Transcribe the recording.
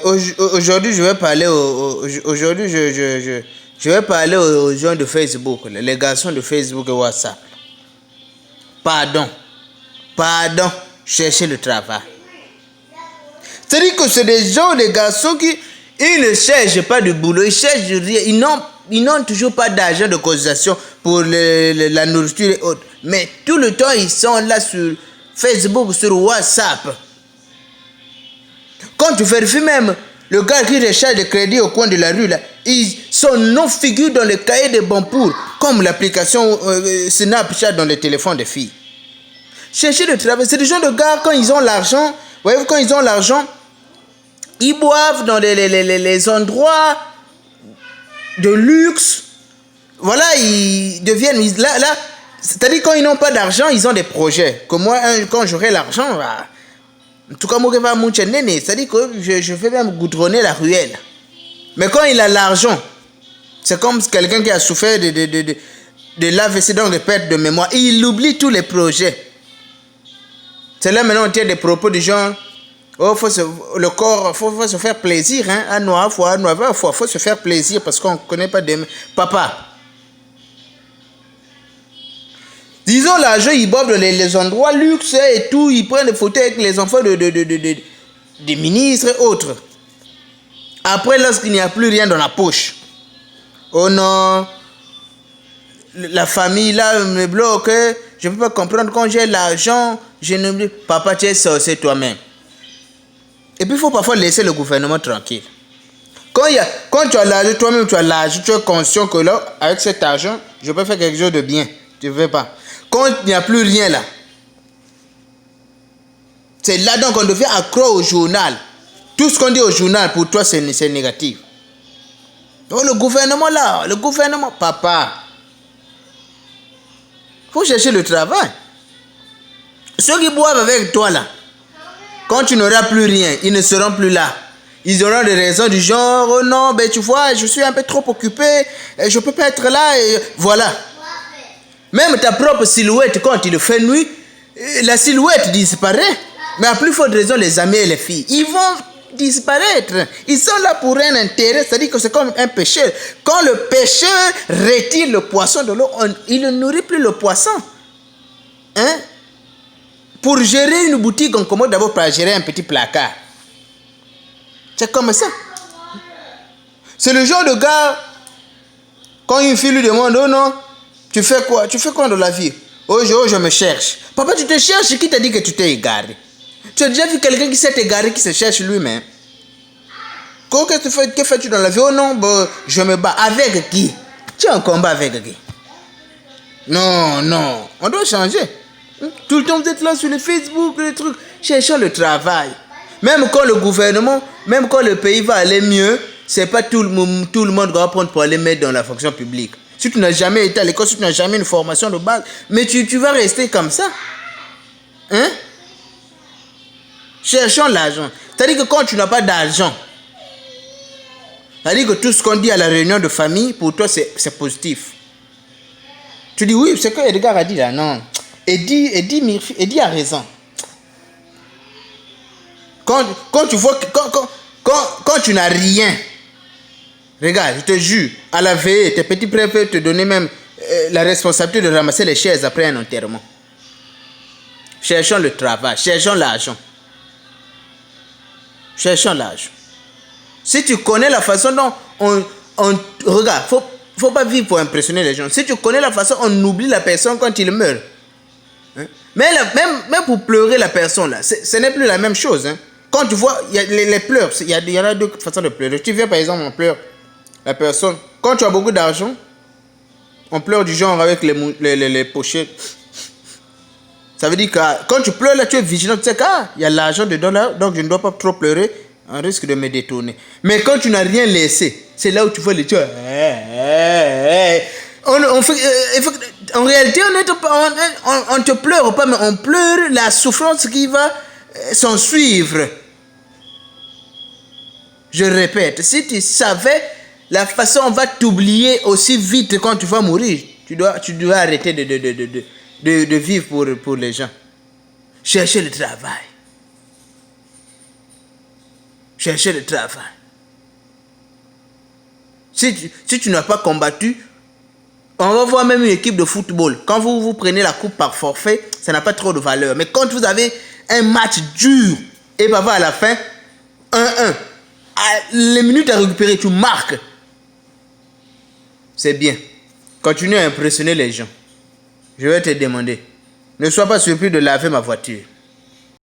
Aujourd'hui, je vais parler aujourd'hui, je vais parler aux gens de Facebook, les garçons de Facebook et WhatsApp. Pardon, cherchez le travail. C'est-à-dire que c'est des gens, des garçons qui ils ne cherchent pas de boulot, ils cherchent rien, ils n'ont toujours pas d'argent de cotisation pour la nourriture et autres. Mais tout le temps, ils sont là sur Facebook, sur WhatsApp. Quand tu vérifies même le gars qui recharge de crédit au coin de la rue, là, son nom figure dans le cahier de Bonpour, comme l'application Snapchat dans les téléphones des filles. Chercher le travail, c'est des gens de gars, quand ils ont l'argent, voyez-vous, quand ils ont l'argent, ils boivent dans les endroits de luxe. Voilà, ils deviennent... Là, c'est-à-dire quand ils n'ont pas d'argent, ils ont des projets. Que moi, quand j'aurai l'argent, en tout cas, moi, c'est-à-dire que je vais même goudronner la ruelle. Mais quand il a l'argent, c'est comme quelqu'un qui a souffert de l'AVC, donc de perte de mémoire. Il oublie tous les projets. C'est là maintenant on tient des propos du genre, oh, le corps, faut se faire plaisir, hein, à noir, faut se faire plaisir parce qu'on ne connaît pas demain. Papa, disons l'argent, ils boivent dans les endroits luxe et tout, ils prennent des photos avec les enfants des ministres et autres. Après, lorsqu'il n'y a plus rien dans la poche, oh non, la famille là me bloque, je ne peux pas comprendre quand j'ai l'argent, je ne me... Papa, tu es sorcier toi-même. Et puis il faut parfois laisser le gouvernement tranquille. Quand tu as l'argent, toi-même tu as l'argent, tu es conscient que là, avec cet argent, je peux faire quelque chose de bien. Tu ne veux pas. Quand il n'y a plus rien là, c'est là donc on devient accro au journal. Tout ce qu'on dit au journal, pour toi, c'est négatif. Donc le gouvernement, papa, il faut chercher le travail. Ceux qui boivent avec toi là, quand tu n'auras plus rien, ils ne seront plus là. Ils auront des raisons du genre, oh non, ben tu vois, je suis un peu trop occupé, je ne peux pas être là, et voilà. Même ta propre silhouette, quand il fait nuit, la silhouette disparaît. Mais à plus forte raison, les amis et les filles, ils vont disparaître. Ils sont là pour un intérêt, c'est-à-dire que c'est comme un pêcheur. Quand le pêcheur retire le poisson de l'eau, il ne nourrit plus le poisson. Hein? Pour gérer une boutique, on commence d'abord par gérer un petit placard. C'est comme ça. C'est le genre de gars, quand une fille lui demande, oh non, tu fais quoi? Tu fais quoi dans la vie? Oh, je me cherche. Papa, tu te cherches, qui t'a dit que tu t'es égaré? Tu as déjà vu quelqu'un qui s'est égaré, qui se cherche lui-même? Que fais-tu dans la vie? Oh non, bon, je me bats. Avec qui? Tu es en combat avec qui? Non, on doit changer. Tout le temps vous êtes là sur le Facebook, les trucs, cherchant le travail. Même quand le gouvernement, même quand le pays va aller mieux, c'est pas tout le monde qui va prendre pour aller mettre dans la fonction publique. Si tu n'as jamais été à l'école, si tu n'as jamais une formation de base, mais tu vas rester comme ça. Hein? Cherchons l'argent. C'est-à-dire que quand tu n'as pas d'argent, c'est-à-dire que tout ce qu'on dit à la réunion de famille, pour toi, c'est positif. Tu dis oui, c'est que Edgar a dit là, non. Eddie a raison. Quand tu vois, quand tu n'as rien, regarde, je te jure, à la veille, tes petits frères peuvent te donner même la responsabilité de ramasser les chaises après un enterrement. Cherchons le travail, cherchons l'argent. Cherchons l'argent. Si tu connais la façon dont regarde, faut pas vivre pour impressionner les gens. Si tu connais la façon, on oublie la personne quand il meurt. Hein? Mais même pour pleurer la personne, là, ce n'est plus la même chose. Hein? Quand tu vois, il y a les pleurs, il y en a deux façons de pleurer. Tu viens par exemple, on pleure la personne. Quand tu as beaucoup d'argent, on pleure du genre avec les pochettes. Ça veut dire que quand tu pleures là, tu es vigilant. Tu sais qu'il y a l'argent dedans là, donc je ne dois pas trop pleurer. On risque de me détourner. Mais quand tu n'as rien laissé, c'est là où tu vois les tueurs. En réalité, on ne te pleure pas, mais on pleure la souffrance qui va s'en suivre. Je répète, si tu savais la façon on va t'oublier aussi vite quand tu vas mourir, tu dois arrêter de vivre pour les gens. Chercher le travail. chercher le travail. Si tu n'as pas combattu, on va voir même une équipe de football. Quand vous prenez la coupe par forfait, ça n'a pas trop de valeur. Mais quand vous avez un match dur, et à la fin, 1-1, les minutes à récupérer, tu marques. C'est bien. Continue à impressionner les gens. Je vais te demander, ne sois pas surpris de laver ma voiture.